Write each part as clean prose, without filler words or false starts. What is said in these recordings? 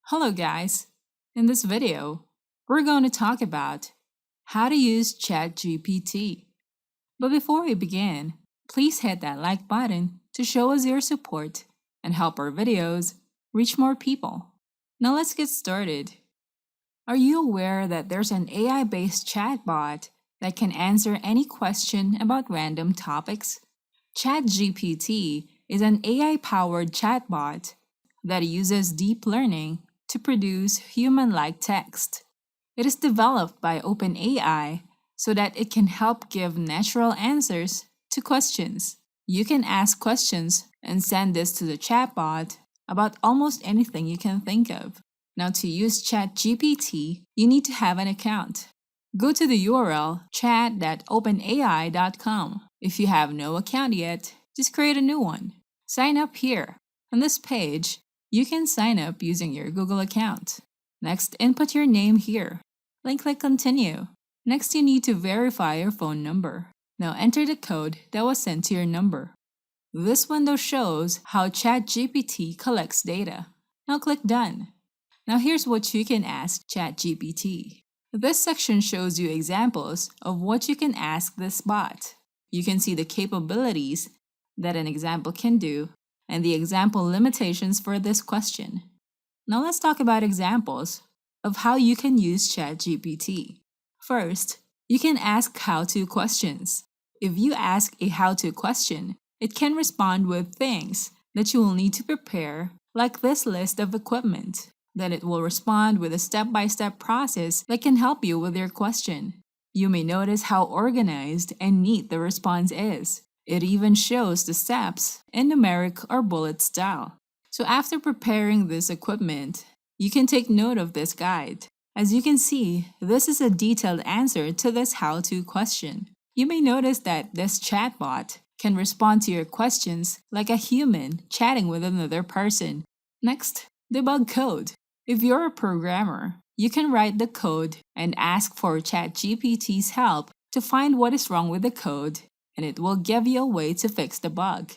Hello guys! In this video, we're going to talk about how to use ChatGPT. But before we begin, please hit that like button to show us your support and help our videos reach more people. Now let's get started. Are you aware that there's an AI-based chatbot that can answer any question about random topics? ChatGPT is an AI-powered chatbot that uses deep learning to produce human-like text. It is developed by OpenAI so that it can help give natural answers to questions. You can ask questions and send this to the chatbot about almost anything you can think of. Now, to use ChatGPT, you need to have an account. Go to the URL chat.openai.com. If you have no account yet, just create a new one. Sign up here. On this page, you can sign up using your Google account. Next, input your name here. Then click Continue. Next, you need to verify your phone number. Now enter the code that was sent to your number. This window shows how ChatGPT collects data. Now click Done. Now here's what you can ask ChatGPT. This section shows you examples of what you can ask this bot. You can see the capabilities that an example can do and the example limitations for this question. Now let's talk about examples of how you can use ChatGPT. First, you can ask how-to questions. If you ask a how-to question, it can respond with things that you will need to prepare, like this list of equipment. Then it will respond with a step-by-step process that can help you with your question. You may notice how organized and neat the response is. It even shows the steps in numeric or bullet style. So after preparing this equipment, you can take note of this guide. As you can see, this is a detailed answer to this how-to question. You may notice that this chatbot can respond to your questions like a human chatting with another person. Next, debug code. If you're a programmer, you can write the code and ask for ChatGPT's help to find what is wrong with the code, and it will give you a way to fix the bug.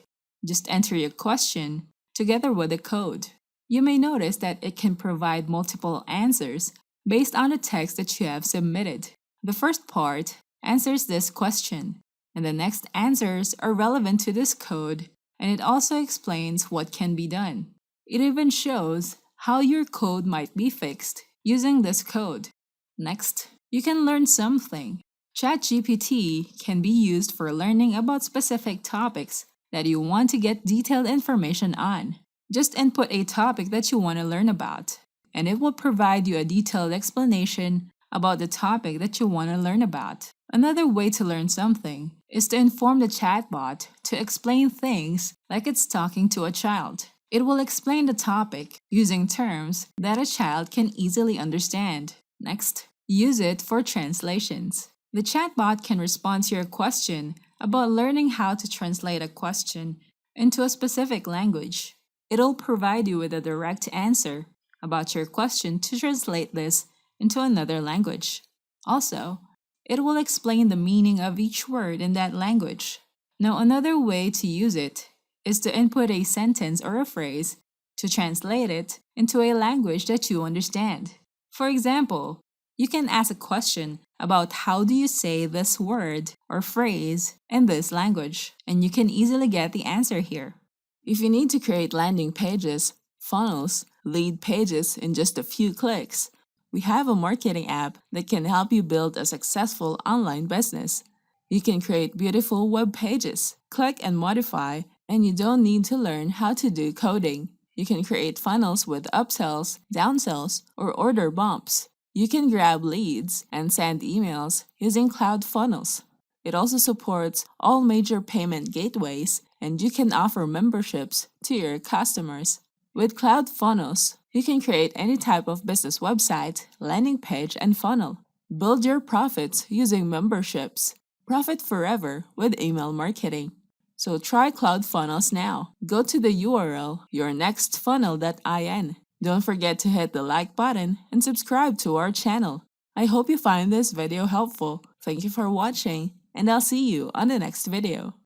Just enter your question together with the code. You may notice that it can provide multiple answers based on the text that you have submitted. The first part answers this question, and the next answers are relevant to this code, and it also explains what can be done. It even shows how your code might be fixed using this code. Next, you can learn something. ChatGPT can be used for learning about specific topics that you want to get detailed information on. Just input a topic that you want to learn about, and it will provide you a detailed explanation about the topic that you want to learn about. Another way to learn something is to inform the chatbot to explain things like it's talking to a child. It will explain the topic using terms that a child can easily understand. Next, use it for translations. The chatbot can respond to your question about learning how to translate a question into a specific language. It'll provide you with a direct answer about your question to translate this into another language. Also, it will explain the meaning of each word in that language. Now, another way to use it is to input a sentence or a phrase to translate it into a language that you understand. For example, you can ask a question about how do you say this word or phrase in this language, and you can easily get the answer here. If you need to create landing pages, funnels, lead pages in just a few clicks, we have a marketing app that can help you build a successful online business. You can create beautiful web pages, click and modify, and you don't need to learn how to do coding. You can create funnels with upsells, downsells, or order bumps. You can grab leads and send emails using Cloud Funnels. It also supports all major payment gateways, and you can offer memberships to your customers. With Cloud Funnels, you can create any type of business website, landing page, and funnel. Build your profits using memberships. Profit forever with email marketing. So try Cloud Funnels now. Go to the URL yournextfunnel.in. Don't forget to hit the like button and subscribe to our channel. I hope you find this video helpful. Thank you for watching, and I'll see you on the next video.